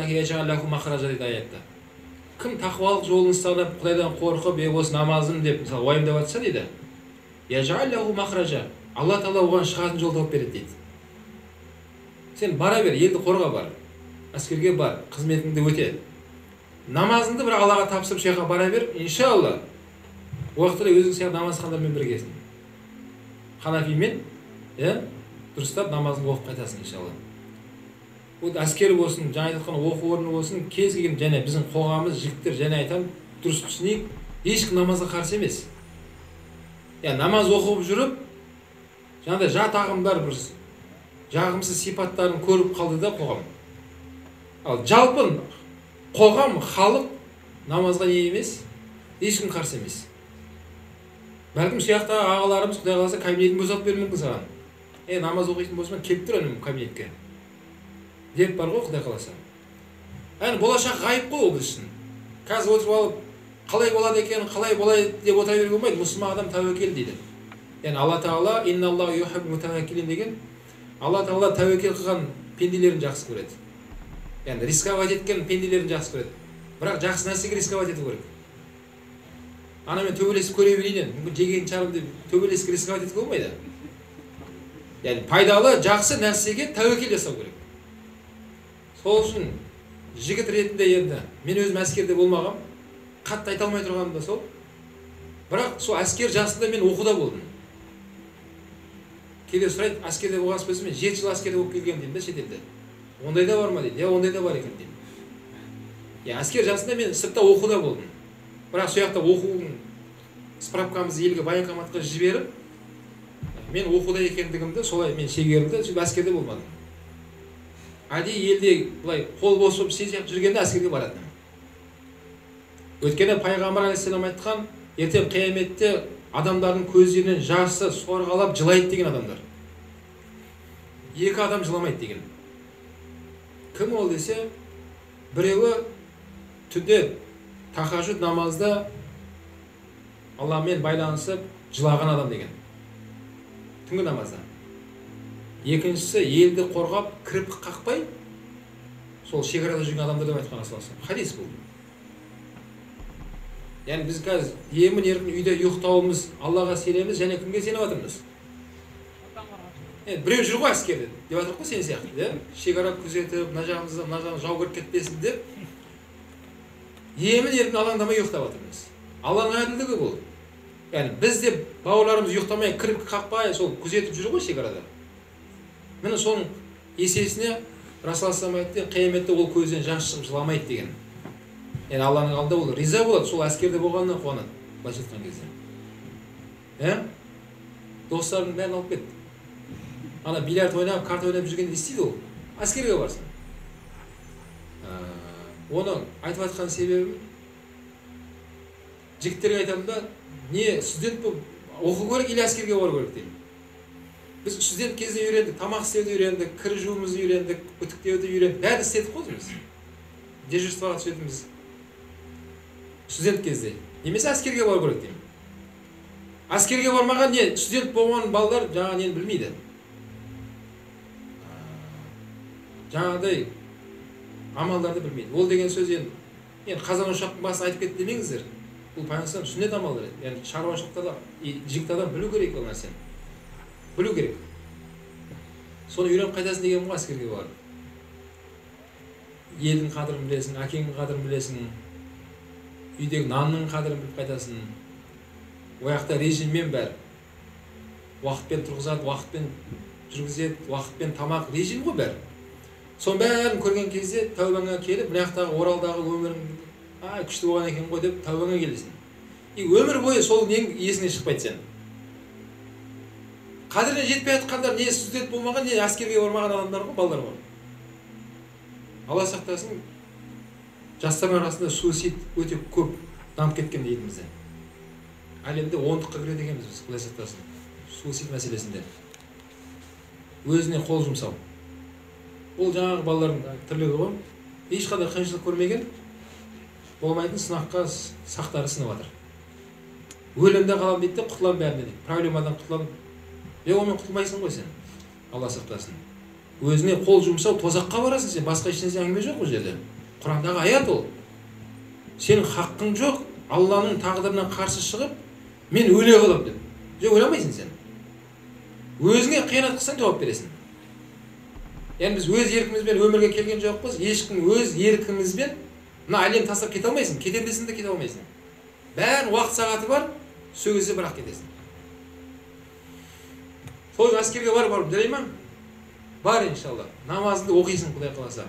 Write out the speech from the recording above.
дейді аятта. Кім тақуалық жолын ұстанып, Құдайдан қорқып, осы намазым деп мысалы уайымдап жатса дейді, Алла Тағала оған шығатын жол тауып береді дейді. Сен бара бер, елді қорға бар, әскерге бар, қызметіңді өте. Намазыңды бір Аллаға тапсырып, жаққа бара бер, иншалла уақытында өзің сияқты намазхандармен біргесің. Ханафимен дұрыстап намазыңды оқып қайтасың иншалла. Ол әскер болсын, жаңа айтқан оқу орны болсын, кез келген және біздің қоғамымыз жігіттер және айтам, дұрыс түсінейік, ешкім намазға қарсы емес. Намаз оқып жүріп, жаңағыдай жат ағымдар бір жағымсыз сипаттарын көріп қалды да қоғам. Ал жалпы қоғам, халық намазға не емес, ешкім қарсы емес. Бәлкім сияқтағы ағаларымыз Құдай қаласа кабинетін босатып беруі мүмкін саған. Намаз оқитын болсаң келіп тұр өнім кабинетке. Деп бар ғой Құдай қаласа. Болашақ ғайып қой ол біз үшін. Қазір отырып алып, қалай болады екен, қалай болады деп отыра беруге болмайды. Мұсылман адам тәуекел дейді. Алла Тағала инналлаху юхиббул мутаваккилин деген, Алла Тағала тәуекел қылған пенделерін жақсы көреді. Рисковать еткен пенделерін жақсы көреді. Бірақ жақсы нәрсеге рисковать ету керек. Анамен төбелесіп көре берейін, мүмкін жеген шығарым деп төбелесіп рисковать етуге болмайды. Пайдалы, жақсы нәрсеге тәуекел жасау керек. Сол үшін жігіт ретінде енді мен өзім әскерде болмағам, қатты айта алмай тұрғаным да сол. Бірақ сол әскер жасында мен оқуда болдым. Кейде сұрайды, әскерде болған сөзі мен 7 жыл әскерде болып келген деймін да шетелде. Ондай да бар ма дейді. Ондай да бар екен деймін. Әскер жасында мен сыртта оқуда болдым. Бірақ сол жақта оқудың справкамызды елге военкоматқа жіберіп, мен оқуда екендігімді солай мен шегерілді, сөйтіп әскерде болмадым. Әдейі елде былай қол бос болып сен сияқты жүргенде әскерге баратын. Өйткені пайғамбар алейхиссалам айтқан, ертең қияметте адамдардың көздерінен жасы сорғалап жылайды деген адамдар. 2 адам жыламайды деген. Кім ол десе, біреуі түнде тахажжуд намазда Алламен байланысып жылаған адам деген. Түнгі намазда. Екіншісі елді қорғап, кіріп қақпай, сол шекарада жүрген адамдар деп айтқан асыласы. Хадис бұл. Біз қазір емін-еркін үйде ұйықтауымыз, Аллаға сенеміз, және кімге сеніп жатырмыз? Біреу жүр ғой әскерде деп жатырмыз ғой сен сияқты. Шекара күзетіп, мына жағымыздан жау кіріп кетпесін деп, емін-еркін алаңдамай ұйықтап жатырмыз. Алланың әділдігі бұл. Біз де бауырларымыз ұйықтамай, кіріп қақпай, сол күзетіп жүр ғой шекарада. Міне соның есесіне Расул айтты, қияметте ол көзден жас шығып жыламайды деген. Алланың алдында ол риза болады, сол әскерде болғаннан қуанады, былайша айтқан кезде. Достарының бәрін алып кетті. Ана бильярд ойнап, карта ойнап жүргенде не істейді ол? Әскерге барсын. Оны айтып жатқан себебім, жігіттерге айтамын да, не студент болып оқу керек, или әскерге бару керек деймін. Біз студент кезде үйрендік, тамақ істеуді үйрендік, кір жууымызды үйрендік, үтіктеуді үйрендік, бәрін істедік қой біз. Дежурствоға түсетіміз студент кезде. Немесе әскерге бару керек деймін. Әскерге бармаған не студент болған балалар жаңа нені білмейді. Жаңағыдай амалдарды білмейді. Ол деген сөз енді қазан ошақтың басын айтып кетті демеңіздер. Бұл пайғамбар сүннет амалдары. Яғни шаруашылықта жігіт адам білу керек ол нәрсені. Білу керек. Соны үйреніп қайтасың деген ғой әскерге барып. Елдің қадірін білесің, әкеңнің қадірін білесің, үйдегі нанның қадірін біліп қайтасың. Ояқта режиммен бәрі. Уақытпен тұрғызады, уақытпен жүргізеді, уақытпен тамақ, режим ғой бәрі. Соның бәрін көрген кезде тәубаңа келіп, мынаяқтағы Оралдағы өмірің күшті болған екен ғой деп тәубаңа келесің. Өмір бойы сол нең есіңе шықпайды сен. Қадіріне жетпей жатқандар не студент болмаған, не әскерге бармаған адамдар ғой, балалар бар. Алла сақтасын, жастардың арасында суицид өте көп дамып кеткен елімізде. Әлемде 10-қа кіреді екенбіз біз, Алла сақтасын. Суицид мәселесінде. Өзіне қол жұмсау. Ол жаңағы балалардың тірлігі ғой. Ешқандай қиыншылық көрмеген, болмайтын сынаққа сақтары сынып жатыр. Өлімде қалам дейді де, құтылам бәріне дейді. Проблемадан құтылам. Онымен құтылмайсың ғой сен. Алла сақтасын. Өзіне қол жұмсау, тозаққа барасың сен. Басқа ешнәрсе әңгіме жоқ бұл жерде. Құрандағы аят ол. Сенің хақың жоқ, Алланың тағдырына қарсы шығып, мен өле қалам деп. Жоқ, өлемейсің сен. Өзіңе қиянат қылсаң жауап бересің. Яғни біз өз еркімізбен өмірге келген жоқпыз. Ешкім өз еркімізбен мына әлем тастап кете алмайсың. Кетем десең де кете алмайсың. Бәрін уақыт сағаты бар, сол кезде бірақ кетесің. Сол әскерге барып жарай ма? Бар иншалла. Намазыңды оқисың, Құдай қаласа.